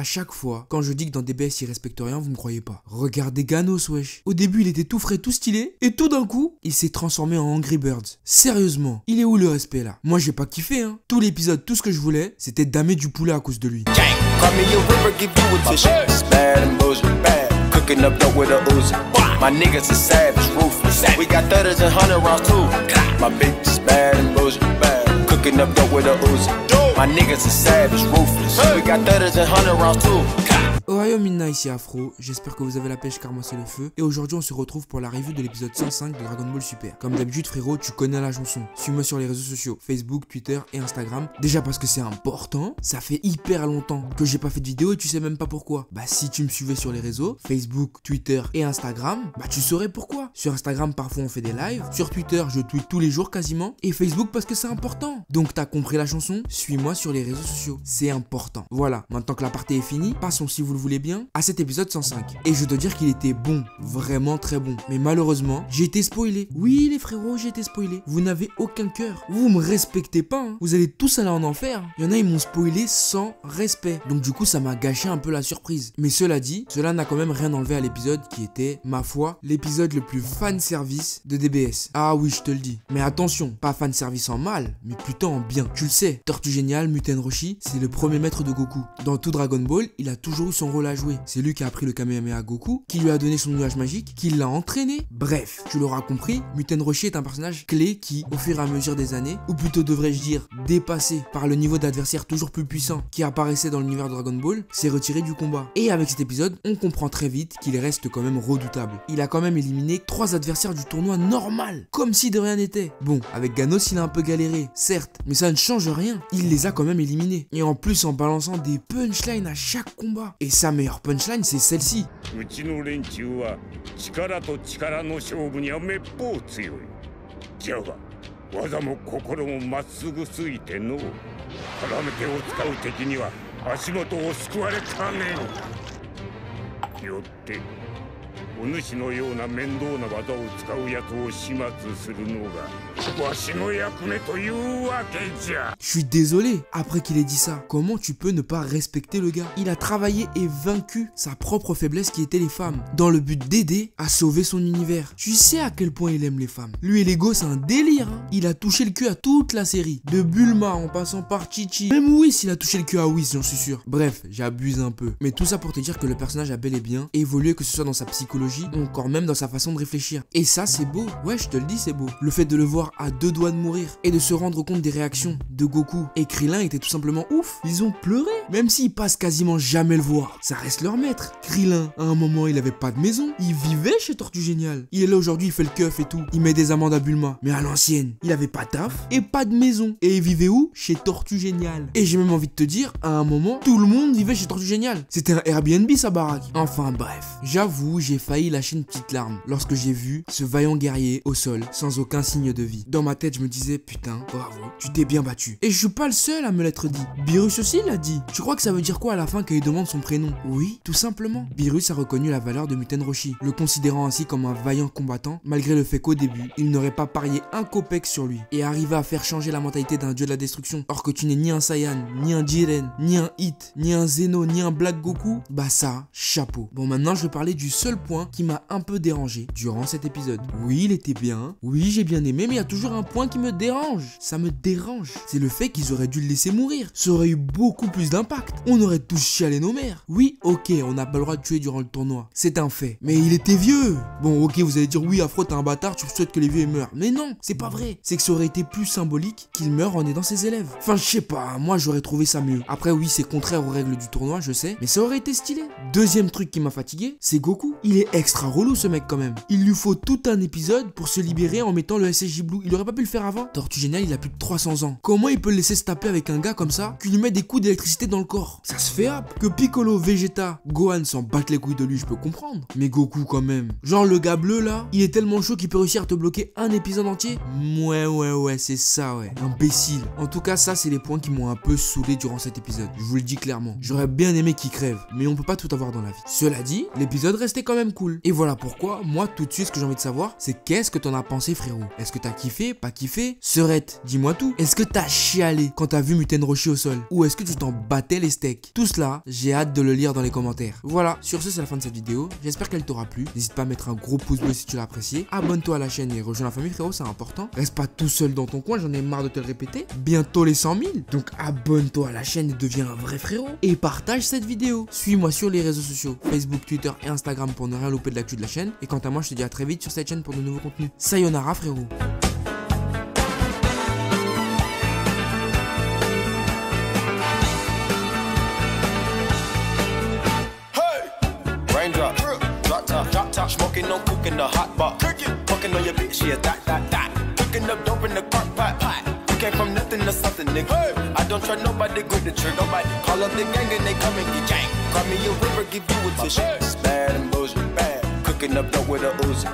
À chaque fois, quand je dis que dans DBS il respecte rien, vous me croyez pas. Regardez Ganos, wesh. Au début, il était tout frais, tout stylé, et tout d'un coup, il s'est transformé en Angry Birds. Sérieusement, il est où le respect là? Moi, j'ai pas kiffé, hein. Tout l'épisode, tout ce que je voulais, c'était damer du poulet à cause de lui. My niggas are savage, ruthless. We got 30s and 100 rounds too. My bitch is bad and bullshit, bad. Cooking up dope with a Uzi. My niggas are savage, ruthless. We got 30s and 100 rounds too. Ohio Minna, ici Afro, j'espère que vous avez la pêche car moi c'est le feu. Et aujourd'hui on se retrouve pour la review de l'épisode 105 de Dragon Ball Super. Comme d'habitude frérot, tu connais la chanson. Suis-moi sur les réseaux sociaux, Facebook, Twitter et Instagram. Déjà parce que c'est important, ça fait hyper longtemps que j'ai pas fait de vidéo et tu sais même pas pourquoi. Bah si tu me suivais sur les réseaux, Facebook, Twitter et Instagram, bah tu saurais pourquoi. Sur Instagram parfois on fait des lives, sur Twitter je tweet tous les jours quasiment, et Facebook parce que c'est important. Donc t'as compris la chanson, suis-moi sur les réseaux sociaux, c'est important. Voilà, maintenant que la partie est finie, passons si vous le voulez bien à cet épisode 105. Et je dois dire qu'il était bon, vraiment très bon. Mais malheureusement, j'ai été spoilé. Oui les frérots, j'ai été spoilé. Vous n'avez aucun cœur. Vous me respectez pas, hein. Vous allez tous aller en enfer. Il y en a, ils m'ont spoilé sans respect. Donc du coup, ça m'a gâché un peu la surprise. Mais cela dit, cela n'a quand même rien enlevé à l'épisode qui était, ma foi, l'épisode le plus fan service de DBS. Ah oui, je te le dis. Mais attention, pas fan service en mal, mais plutôt en bien. Tu le sais, Tortue Géniale, Muten Roshi, c'est le premier maître de Goku. Dans tout Dragon Ball, il a toujours eu son rôle à jouer. C'est lui qui a appris le Kamehameha à Goku, qui lui a donné son nuage magique, qui l'a entraîné. Bref, tu l'auras compris, Muten Roshi est un personnage clé qui, au fur et à mesure des années, ou plutôt devrais-je dire, dépassé par le niveau d'adversaire toujours plus puissant qui apparaissait dans l'univers de Dragon Ball, s'est retiré du combat. Et avec cet épisode, on comprend très vite qu'il reste quand même redoutable. Il a quand même éliminé 3 adversaires du tournoi normal, comme si de rien n'était. Bon, avec Ganos, il a un peu galéré, certes, mais ça ne change rien. Il les a quand même éliminés. Et en plus, en balançant des punchlines à chaque combat. Et sa meilleure punchline, c'est celle-ci. Je suis désolé, après qu'il ait dit ça, comment tu peux ne pas respecter le gars? Il a travaillé et vaincu sa propre faiblesse qui était les femmes, dans le but d'aider à sauver son univers. Tu sais à quel point il aime les femmes. Lui et l'ego, c'est un délire, hein. Il a touché le cul à toute la série, de Bulma en passant par Chi-Chi. Même Whis, il a touché le cul à Whis, j'en suis sûr. Bref, j'abuse un peu. Mais tout ça pour te dire que le personnage a bel et bien évolué, que ce soit dans sa psychologie ou encore même dans sa façon de réfléchir. Et ça, c'est beau. Ouais, je te le dis, c'est beau. Le fait de le voir à 2 doigts de mourir et de se rendre compte des réactions de Goku et Krillin était tout simplement ouf. Ils ont pleuré. Même s'ils passent quasiment jamais le voir, ça reste leur maître. Krillin, à un moment, il avait pas de maison. Il vivait chez Tortue Géniale. Il est là aujourd'hui, il fait le keuf et tout. Il met des amendes à Bulma. Mais à l'ancienne, il avait pas de taf et pas de maison. Et il vivait où? Chez Tortue Géniale. Et j'ai même envie de te dire, à un moment, tout le monde vivait chez Tortue Géniale. C'était un Airbnb, sa baraque. Enfin bref. J'avoue, j'ai failli lâcher une petite larme lorsque j'ai vu ce vaillant guerrier au sol sans aucun signe de vie. Dans ma tête, je me disais, putain, bravo, tu t'es bien battu. Et je suis pas le seul à me l'être dit. Beerus aussi l'a dit. Tu crois que ça veut dire quoi à la fin quand il demande son prénom? Oui, tout simplement. Beerus a reconnu la valeur de Muten Roshi, le considérant ainsi comme un vaillant combattant, malgré le fait qu'au début, il n'aurait pas parié un kopek sur lui et arrivé à faire changer la mentalité d'un dieu de la destruction. Or que tu n'es ni un Saiyan, ni un Jiren, ni un Hit, ni un Zeno, ni un Black Goku, bah ça, chapeau. Bon, maintenant je vais parler du seul point qui m'a un peu dérangé durant cet épisode. Oui, il était bien, oui, j'ai bien aimé, mais il y a toujours un point qui me dérange. Ça me dérange. C'est le fait qu'ils auraient dû le laisser mourir. Ça aurait eu beaucoup plus d'impact. On aurait tous chialé nos mères. Oui, ok, on n'a pas le droit de tuer durant le tournoi. C'est un fait. Mais il était vieux. Bon, ok, vous allez dire, oui, Afro, t'es un bâtard, tu souhaites que les vieux meurent. Mais non, c'est pas vrai. C'est que ça aurait été plus symbolique qu'il meure en aidant ses élèves. Enfin, je sais pas, moi j'aurais trouvé ça mieux. Après, oui, c'est contraire aux règles du tournoi, je sais, mais ça aurait été stylé. Deuxième truc qui m'a fatigué, c'est Goku. Il est extra relou ce mec quand même. Il lui faut tout un épisode pour se libérer en mettant le SSJ Blue. Il aurait pas pu le faire avant. Tortue Géniale, il a plus de 300 ans. Comment il peut le laisser se taper avec un gars comme ça qui lui met des coups d'électricité dans le corps? Ça se fait hop. Que Piccolo, Vegeta, Gohan s'en battent les couilles de lui, je peux comprendre. Mais Goku quand même. Genre le gars bleu là, il est tellement chaud qu'il peut réussir à te bloquer un épisode entier. Ouais, c'est ça, ouais. Imbécile. En tout cas, ça c'est les points qui m'ont un peu saoulé durant cet épisode. Je vous le dis clairement. J'aurais bien aimé qu'il crève, mais on peut pas tout avoir dans la vie. Cela dit, l'épisode restait quand même cool. Et voilà pourquoi, moi tout de suite ce que j'ai envie de savoir, c'est qu'est-ce que t'en as pensé frérot? Est-ce que t'as kiffé kiffé, pas kiffé? Serette, dis-moi tout. Est-ce que t'as chialé quand t'as vu Muten Roshi au sol? Ou est-ce que tu t'en battais les steaks? Tout cela, j'ai hâte de le lire dans les commentaires. Voilà, sur ce c'est la fin de cette vidéo. J'espère qu'elle t'aura plu. N'hésite pas à mettre un gros pouce bleu si tu l'as apprécié. Abonne-toi à la chaîne et rejoins la famille frérot, c'est important. Reste pas tout seul dans ton coin, j'en ai marre de te le répéter. Bientôt les 100 000. Donc abonne-toi à la chaîne et deviens un vrai frérot. Et partage cette vidéo. Suis-moi sur les réseaux sociaux, Facebook, Twitter et Instagram pour ne rien louper de l'actu de la chaîne. Et quant à moi, je te dis à très vite sur cette chaîne pour de nouveaux contenus. Sayonara frérot. Raindrop, drop top, smoking, no cooking the hot pot. Fucking on your bitch, yeah, that. Cooking up dope in the crock pot. You came from nothing to something, nigga. Hey. I don't try nobody, grip the trigger. Nobody call up the gang and they come and get gang. Cry me a river, give you a tissue. It's bad and bullshit, bad. Cooking up dope with a Uzi.